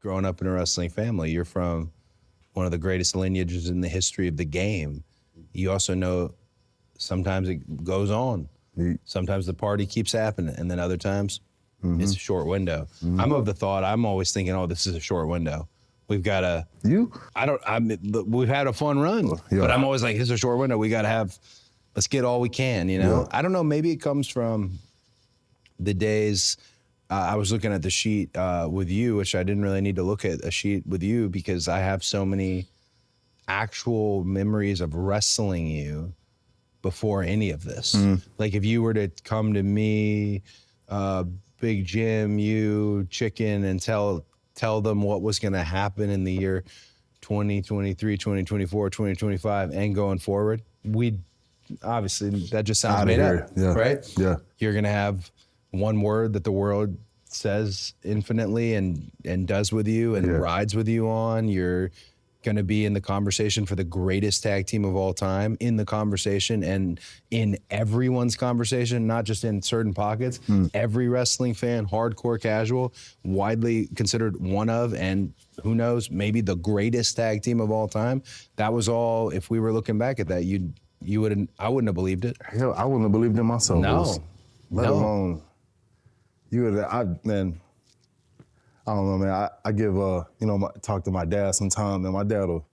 growing up in a wrestling family. You're from one of the greatest lineages in the history of the game. You also know sometimes it goes on. Sometimes the party keeps happening, and then other times it's a short window. I'm of the thought, I'm always thinking, oh, this is a short window. We've got to. We've had a fun run, but I'm always like, this is a short window. We got to let's get all we can, you know? I don't know, maybe it comes from the days. I was looking at the sheet with you, which I didn't really need to look at a sheet with you because I have so many actual memories of wrestling you before any of this. Like if you were to come to me, Big Jim, you, Chicken, and tell them what was going to happen in the year 2023, 2024, 2025, and going forward, obviously that just sounds made up, right? Yeah. You're going to have one word that the world says infinitely and does with you and rides with you on. You're going to be in the conversation for the greatest tag team of all time, in the conversation and in everyone's conversation, not just in certain pockets. Every wrestling fan, hardcore, casual, widely considered one of, and who knows, maybe the greatest tag team of all time. That was all, if we were looking back at that, I wouldn't have believed it. Hell, I wouldn't have believed it myself. No. Let alone, man, I don't know, man. I give, talk to my dad sometimes, and my dad will,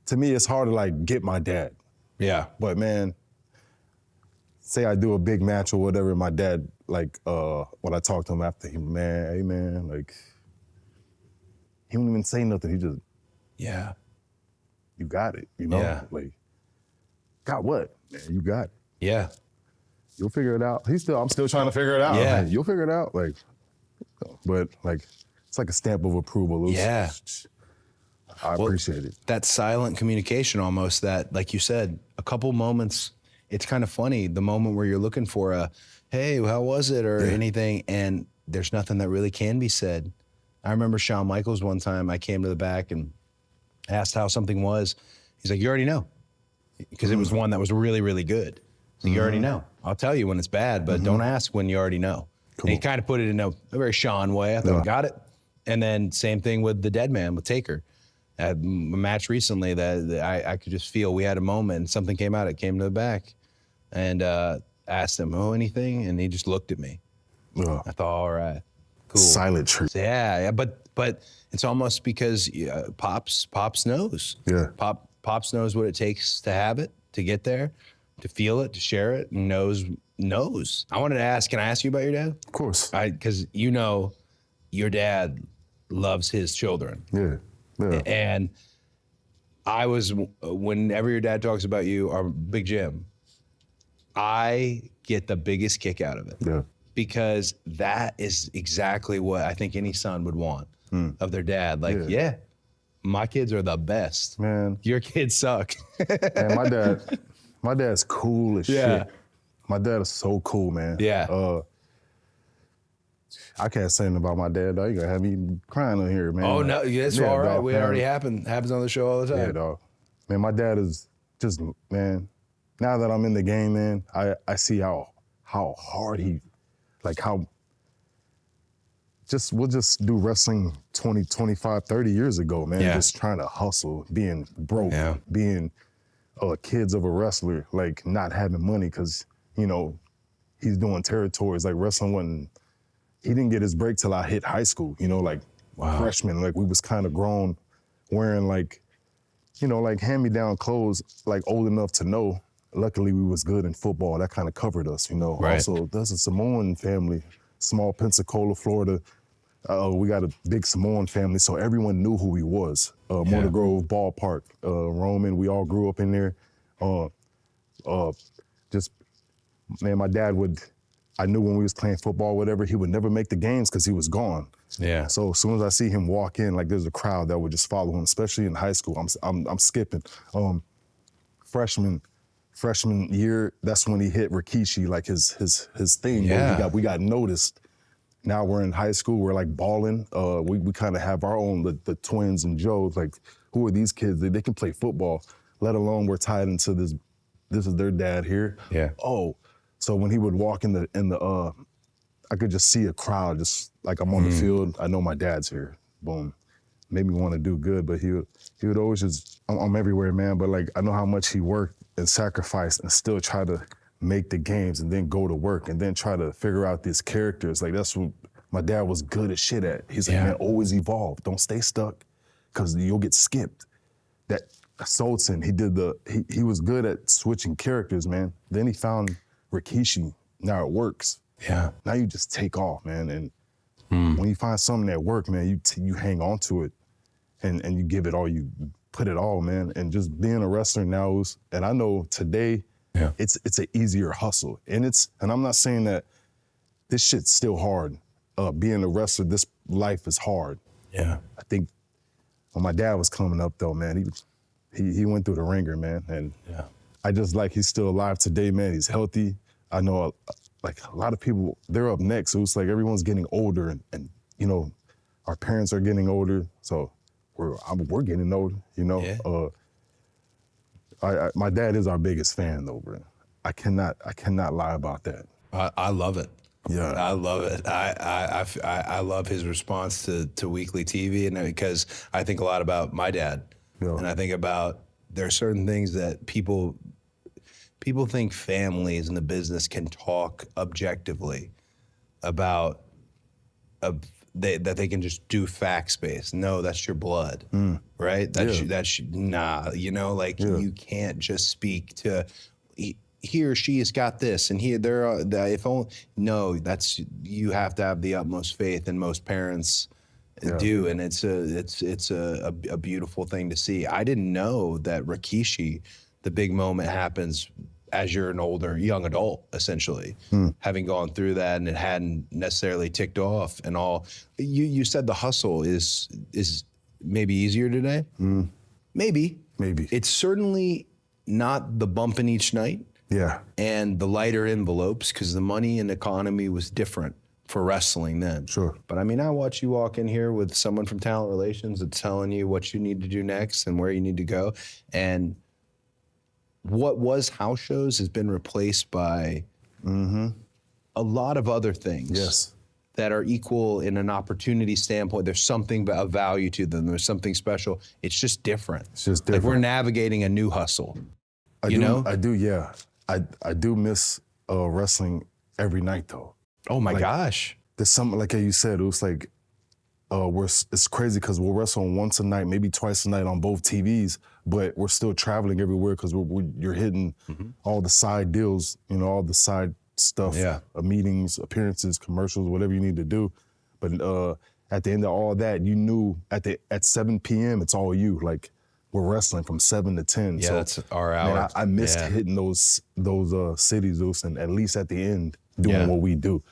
to me, it's hard to like get my dad. Yeah. But man, say I do a big match or whatever, my dad, like, when I talk to him after, hey man, like, he wouldn't even say nothing. He just, you got it, you know? Yeah. Like, got what? Man, you got it. Yeah. You'll figure it out. I'm still trying to figure it out. Yeah. Like, you'll figure it out. Like, but like, it's like a stamp of approval. I appreciate it. That silent communication almost, that, like you said, a couple moments, it's kind of funny, the moment where you're looking for a, hey, how was it, or anything, and there's nothing that really can be said. I remember Shawn Michaels one time, I came to the back and asked how something was. He's like, you already know. Because it was one that was really, really good. So you already know. I'll tell you when it's bad, but don't ask when you already know. Cool. And he kind of put it in a very Shawn way. I thought, got it. And then same thing with the Dead Man, with Taker. I had a match recently that I could just feel we had a moment and something came out, it came to the back. And asked him, anything? And he just looked at me. I thought, all right, cool. Silent treatment. So, yeah, but it's almost because Pops knows. Yeah. Pops knows what it takes to have it, to get there, to feel it, to share it, and knows. I wanted to ask, can I ask you about your dad? Of course. Because your dad loves his children. Yeah. And whenever your dad talks about you, or Big Jim, I get the biggest kick out of it. Yeah. Because that is exactly what I think any son would want of their dad. Like, my kids are the best. Man. Your kids suck. Man, my dad's cool as shit. My dad is so cool, man. Yeah. I can't say anything about my dad, though. You gonna have me crying on here, man. Oh, no, that's all right. Dog, happens on the show all the time. Yeah, dog. Man, my dad is just, man, now that I'm in the game, man, I see how hard we'll just do wrestling 20, 25, 30 years ago, man. Just trying to hustle, being broke, being kids of a wrestler, like not having money because, he's doing territories. Like wrestling he didn't get his break till I hit high school, like freshman. Like we was kind of grown, wearing like hand-me-down clothes, like old enough to know. Luckily, we was good in football. That kind of covered us, Right. Also, there's a Samoan family, small Pensacola, Florida. We got a big Samoan family, so everyone knew who he was. Motor Grove Ballpark, Roman, we all grew up in there. My dad I knew when we was playing football, whatever, he would never make the games because he was gone. Yeah. So as soon as I see him walk in, like there's a crowd that would just follow him, especially in high school. I'm skipping. Freshman year, that's when he hit Rikishi, like his thing. Yeah. We got noticed. Now we're in high school, we're like balling. We kind of have our own, the twins and Joe, like who are these kids? They can play football, let alone we're tied into this is their dad here. Yeah. So when he would walk in the I could just see a crowd, just like I'm on the field, I know my dad's here. Boom. made me want to do good. But he would always just, I'm everywhere, man. But like, I know how much he worked and sacrificed and still try to make the games and then go to work and then try to figure out these characters. Like, that's what my dad was good as shit at. He's like, man, always evolve. Don't stay stuck, because you'll get skipped. That Sultan, he was good at switching characters, man. Then he found Rikishi. Now it works. Yeah. Now you just take off, man. And when you find something that works, man, you hang on to it and you give it all, you put it all, man. And just being a wrestler now and I know today, it's an easier hustle. And I'm not saying that this shit's still hard. Being a wrestler, this life is hard. Yeah. I think when my dad was coming up though, man, he went through the ringer, man. And I just like he's still alive today, man. He's healthy. I know like a lot of people, they're up next. So it's like everyone's getting older and you know, our parents are getting older. So we're getting older, you know. Yeah. My dad is our biggest fan though, bro. I cannot lie about that. I love it. Yeah, I love it. I love his response to weekly TV, and because I think a lot about my dad, and I think about there are certain things that people think families in the business can talk objectively about, that they can just do facts based. No, that's your blood, right? Nah, you know, like you can't just speak to. He or she has got this, and if only, no, you have to have the utmost faith, and most parents do, and it's a beautiful thing to see. I didn't know that Rikishi, the big moment happens as you're an young adult, essentially, having gone through that, and it hadn't necessarily ticked off and all. You said the hustle is maybe easier today. Maybe. It's certainly not the bumping each night. Yeah. And the lighter envelopes, because the money and economy was different for wrestling then. Sure. But I mean, I watch you walk in here with someone from talent relations that's telling you what you need to do next and where you need to go. And what was house shows has been replaced by a lot of other things that are equal in an opportunity standpoint. There's something of value to them. There's something special. It's just different. It's just different. Like we're navigating a new hustle. I do, yeah. I do miss wrestling every night though. Oh my gosh. There's something, like you said, it was like, it's crazy because we'll wrestle once a night, maybe twice a night on both TVs, but we're still traveling everywhere because you're hitting all the side deals, you know, all the side stuff, meetings, appearances, commercials, whatever you need to do. But at the end of all that, you knew at 7 p.m. it's all you. Like, we're wrestling from 7 to 10. Yeah, so that's our hour. Man, I missed hitting those cities, and at least at the end doing what we do.